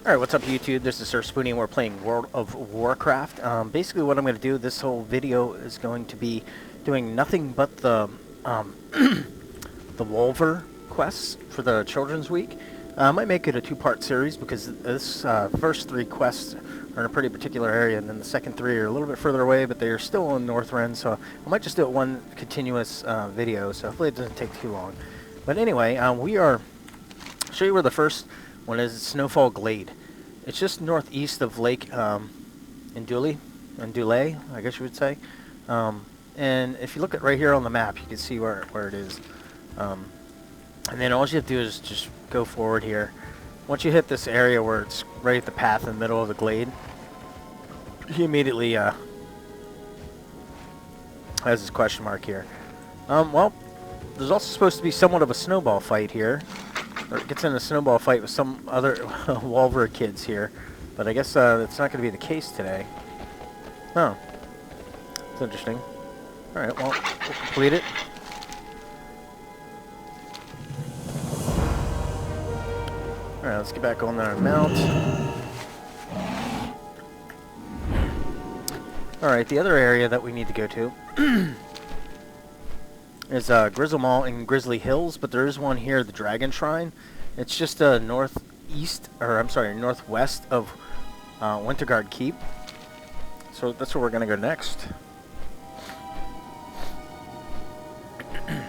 Alright, what's up YouTube? This is Sir Spoony and we're playing World of Warcraft. Basically what I'm going to do, this whole video is going to be doing nothing but the the Wolvar quests for the Children's Week. I might make it a two-part series because this first three quests are in a pretty particular area, and then the second three are a little bit further away, but they're still in Northrend, so I might just do it one continuous video, so hopefully it doesn't take too long. But anyway, I'll show you where the first one is. Snowfall Glade. It's just northeast of Lake Indule, I guess you would say. And if you look at right here on the map, you can see where it is. And then all you have to do is just go forward here. Once you hit this area where it's right at the path in the middle of the glade, he immediately has this question mark here. Well, there's also supposed to be somewhat of a snowball fight here. Or it gets in a snowball fight with some other Wolvar kids here. But I guess that's not going to be the case today. Oh. It's interesting. Alright, well, we'll complete it. Alright, let's get back on our mount. Alright, the other area that we need to go to is Grizzly Mall in Grizzly Hills, but there is one here, the Dragon Shrine. It's just northwest of Winterguard Keep. So that's where we're going to go next. I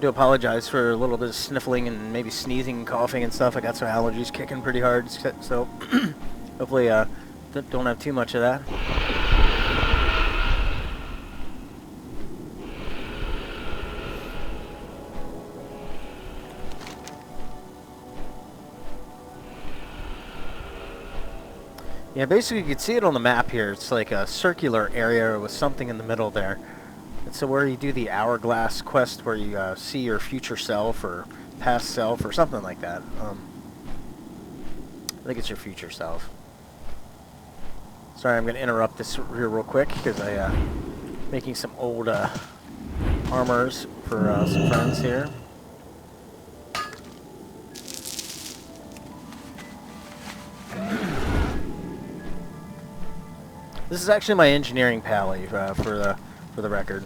do apologize for a little bit of sniffling and maybe sneezing and coughing and stuff. I got some allergies kicking pretty hard, so hopefully don't have too much of that. Yeah, basically you can see it on the map here. It's like a circular area with something in the middle there. And so where you do the hourglass quest where you see your future self or past self or something like that. I think it's your future self. Sorry, I'm going to interrupt this here real quick because I'm making some old armors for some friends here. This is actually my engineering pally for the record.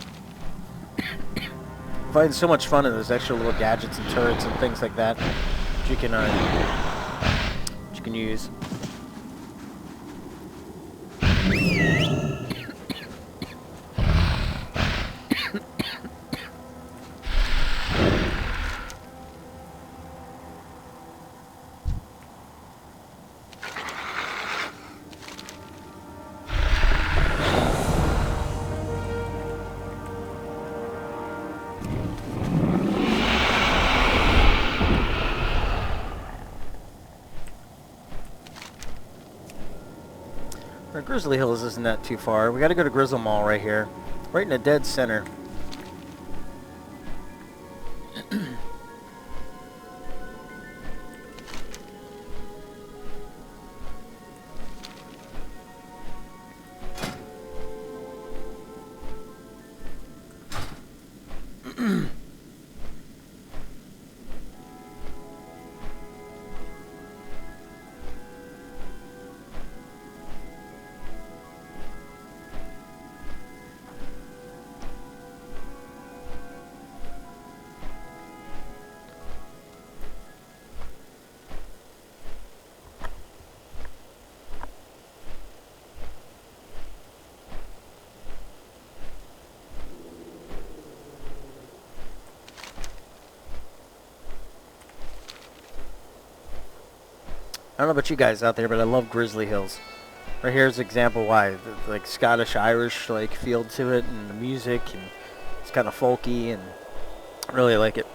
I find so much fun in those extra little gadgets and turrets and things like that you can use. Grizzly Hills isn't that too far. We got to go to Grizzly Mall right here, right in the dead center. I don't know about you guys out there, but I love Grizzly Hills. Right here's an example why. Like Scottish-Irish like feel to it, and the music, and it's kind of folky, and I really like it.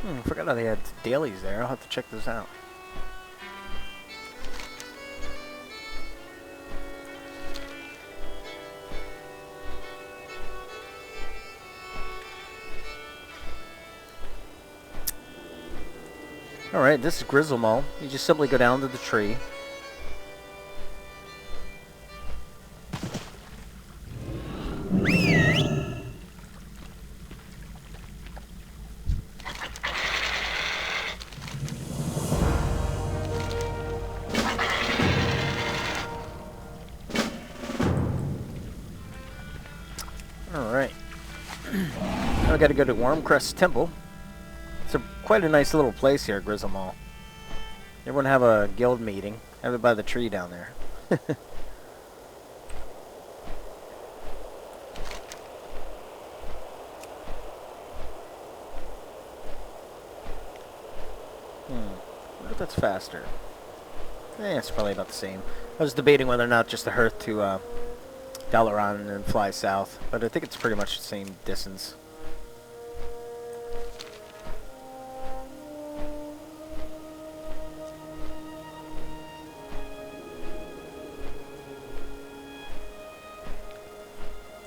I forgot how they had dailies there. I'll have to check this out. Alright, this is Grizzly Mall. You just simply go down to the tree. Alright. Now I gotta go to Crest Temple. It's quite a nice little place here at Grizzly Mall. Everyone have a guild meeting. Have it by the tree down there. I wonder if that's faster. It's probably about the same. I was debating whether or not just the Hearth to Dalaran and then fly south, but I think it's pretty much the same distance.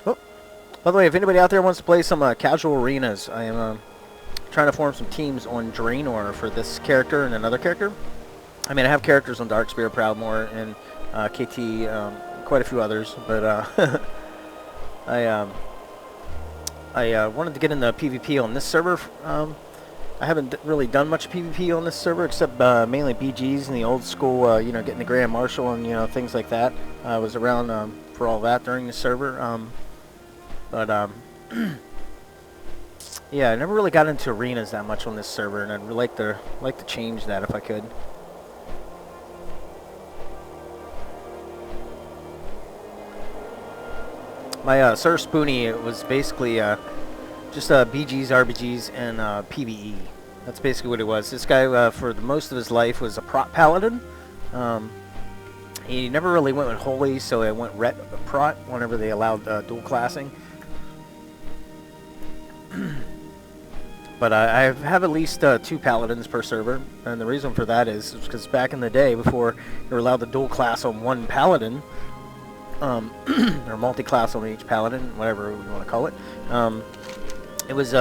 Oh, by the way, if anybody out there wants to play some casual arenas, I am trying to form some teams on Draenor for this character and another character. I mean, I have characters on Darkspear, Proudmoore, and KT, quite a few others, but I wanted to get in the PvP on this server. I haven't really done much PvP on this server except mainly BGs and the old school, you know, getting the Grand Marshal and, you know, things like that. I was around for all that during the server, yeah, I never really got into arenas that much on this server, and I'd really like to change that if I could. My Sir Spoony was basically just BGs, RBGs, and PvE. That's basically what it was. This guy, for most of his life, was a prot paladin. He never really went with holy, so I went ret prot whenever they allowed dual classing. But I have at least 2 paladins per server, and the reason for that is because back in the day, before you were allowed to dual class on one paladin, or multi-class on each paladin, whatever we want to call it, it was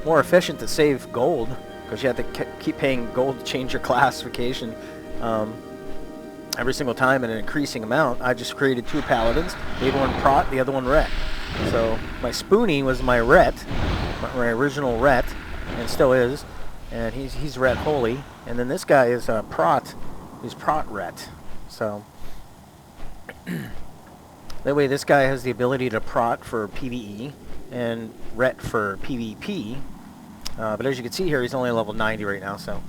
more efficient to save gold, because you had to keep paying gold to change your classification every single time in an increasing amount. I just created 2 paladins, made one prot, the other one ret. So my Spoony was my ret, my original ret, and still is, and he's ret holy, and then this guy is prot, who's prot ret. So that way this guy has the ability to prot for PvE and ret for PvP, but as you can see here, he's only level 90 right now, so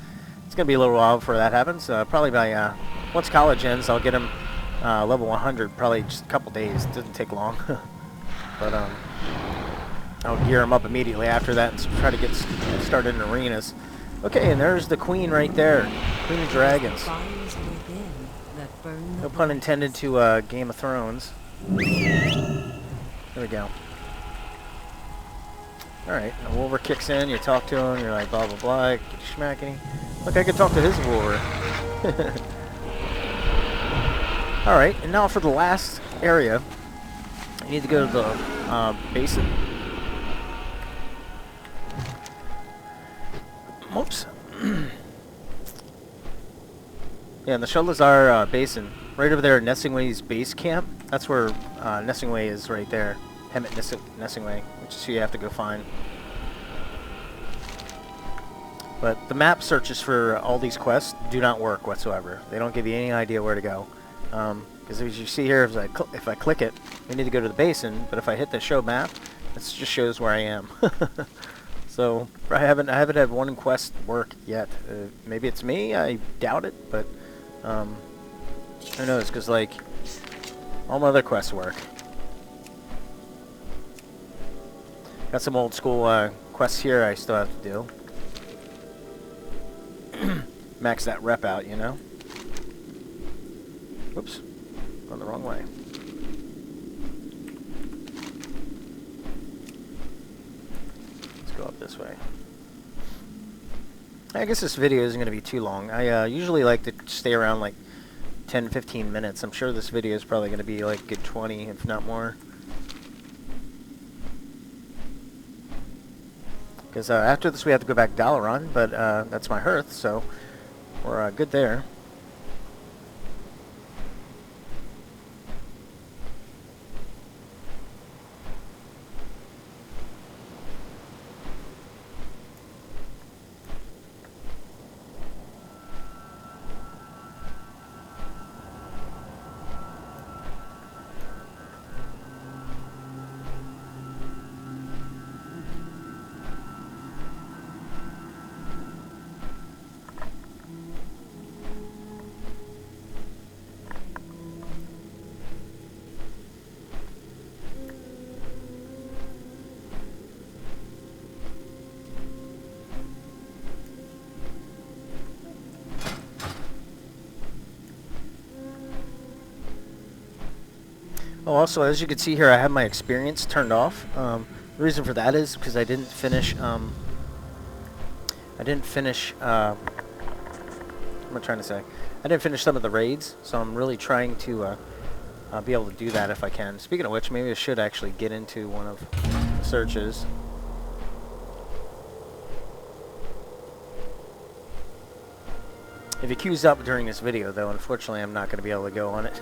it's gonna be a little while before that happens. Probably by once college ends, I'll get him level 100, probably just a couple days. It doesn't take long. But I'll gear him up immediately after that and try to get started in arenas. Okay, and there's the queen right there, Queen of Dragons. No pun intended to Game of Thrones. There we go. Alright, a Wolvar kicks in, you talk to him, you're like blah blah blah, get you smacking. Look, I can talk to his Wolvar. Alright, and now for the last area, you need to go to the Basin. Oops. Yeah, and the Sholazar Basin, right over there at Nessingway's base camp. That's where Nessingway is, right there. Hemet Nessingway, which is who you have to go find. But the map searches for all these quests do not work whatsoever. They don't give you any idea where to go. Because as you see here, if I click it, we need to go to the Basin. But if I hit the show map, it just shows where I am. So I haven't had one quest work yet. Maybe it's me. I doubt it. But who knows? Because like all my other quests work. Got some old school quests here I still have to do. Max that rep out, you know. Whoops. Gone the wrong way. Let's go up this way. I guess this video isn't going to be too long. I usually like to stay around like 10-15 minutes. I'm sure this video is probably going to be like a good 20, if not more. Because after this we have to go back to Dalaran, but that's my hearth, so we're good there. Oh, also, as you can see here, I have my experience turned off. The reason for that is because I didn't finish. What am I trying to say? I didn't finish some of the raids, so I'm really trying to be able to do that if I can. Speaking of which, maybe I should actually get into one of the searches. If it queues up during this video, though, unfortunately, I'm not going to be able to go on it.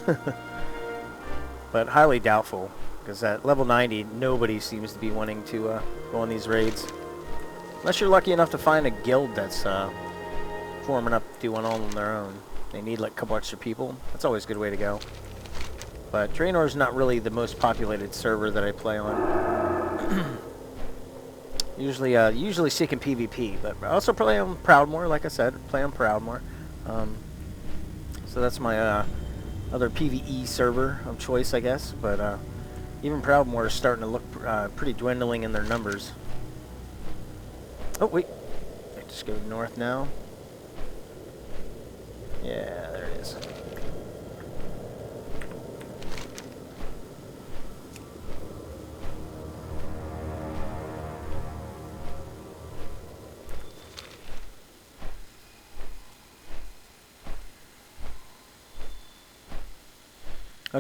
But highly doubtful, because at level 90, nobody seems to be wanting to go on these raids. Unless you're lucky enough to find a guild that's forming up to do one all on their own. They need like a couple extra people. That's always a good way to go. But Draenor is not really the most populated server that I play on. usually seeking PvP, but I also play on Proudmoore, like I said, play on Proudmoore. So that's my other PvE server of choice, I guess, but even Proudmoore is starting to look pretty dwindling in their numbers. Oh, wait. I just go north now. Yeah, there it is.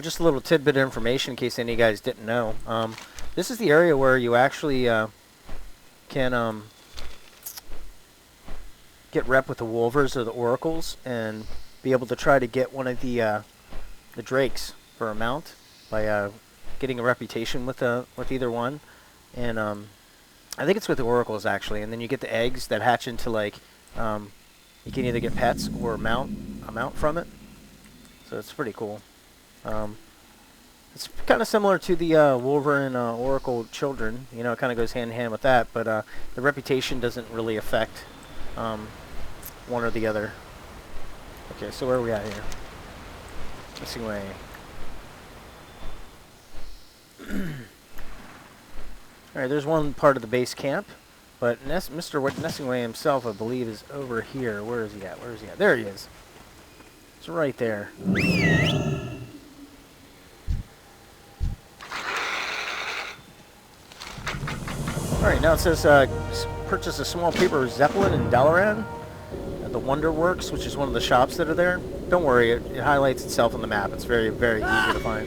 Just a little tidbit of information in case any of you guys didn't know. This is the area where you actually can get rep with the Wolvars or the Oracles and be able to try to get one of the Drakes for a mount by getting a reputation with either one. And I think it's with the Oracles actually. And then you get the eggs that hatch into like you can either get pets or a mount from it. So it's pretty cool. It's kind of similar to the Wolvar and Oracle children. You know, it kind of goes hand in hand with that, but the reputation doesn't really affect one or the other. Okay, so where are we at here? Missing way. Alright, there's one part of the base camp, but Mr. Nessingway himself, I believe, is over here. Where is he at? Where is he at? There he is. It's right there. Alright, now it says purchase a small paper Zeppelin in Dalaran at the Wonder Works, which is one of the shops that are there. Don't worry, it highlights itself on the map. It's very, very easy to find.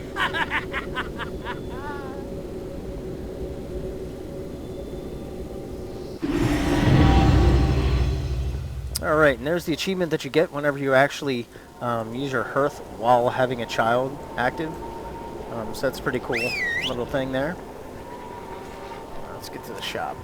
Alright, and there's the achievement that you get whenever you actually use your hearth while having a child active. So that's a pretty cool little thing there. Let's get to the shop.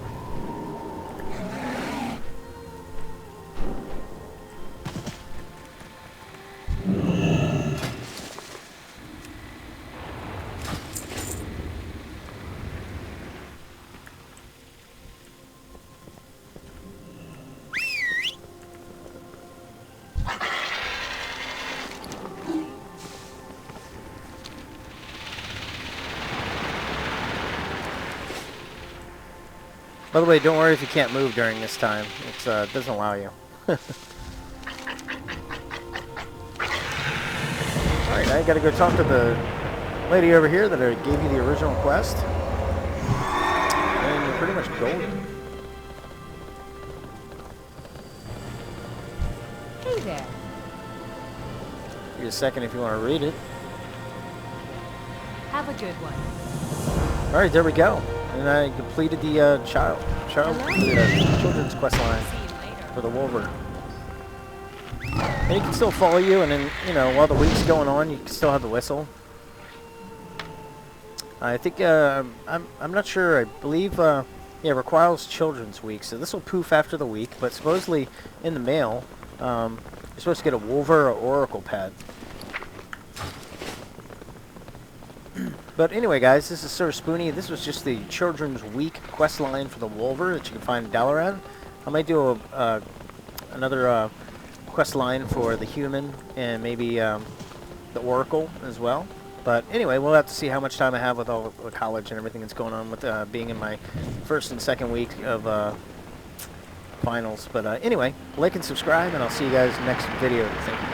By the way, don't worry if you can't move during this time. It doesn't allow you. Alright, now you gotta go talk to the lady over here that gave you the original quest. And you're pretty much golden. Hey there. Give you a second if you want to read it. Have a good one. Alright, there we go. And I completed the children's quest line for the Wolvar. And he can still follow you, and then, you know, while the week's going on, you can still have the whistle. I think, I'm not sure, I believe, yeah, it requires Children's Week, so this will poof after the week, but supposedly in the mail, you're supposed to get a Wolvar or Oracle pad. But anyway, guys, this is Sir Spoony. This was just the Children's Week quest line for the Wolvar that you can find in Dalaran. I might do another quest line for the human and maybe the Oracle as well. But anyway, we'll have to see how much time I have with all the college and everything that's going on with being in my first and second week of finals. But anyway, like and subscribe, and I'll see you guys next video. Thank you.